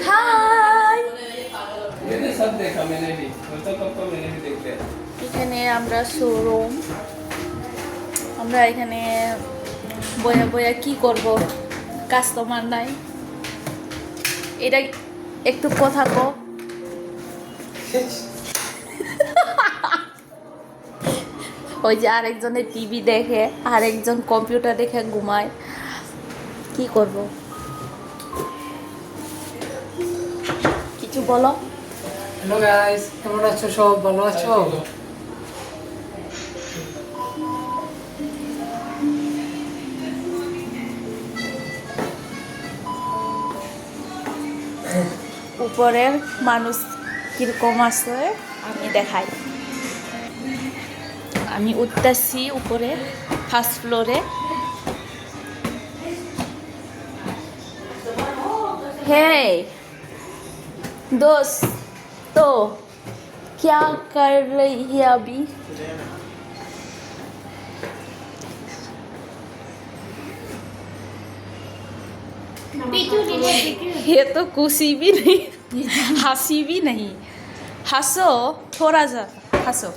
High, मैंने सब देखा मैंने भी तो पापा मैंने भी देख लिया এখানে আমরা শোরুম, আমরা এখানে বয়া বয়া কি করব, কাস্টমার নাই। এটা একটু কথা কো। ওই যে আরেকজনের টিভি দেখে, আরেকজন কম্পিউটার দেখে ঘুমায়, কি করব? কিছু বলো। হ্যালো গাইস, কেমন আছো? সব ভালো আছো? উপরের মানুষ কিরকম আছে আমি দেখাই। আমি উঠতেছি উপরে, ফার্স্ট ফ্লোরে। হে दोस्त, तो क्या कर रही है अभी? ये तो खुशी भी नहीं, हंसी भी नहीं। हंसो थोड़ा सा, हंसो।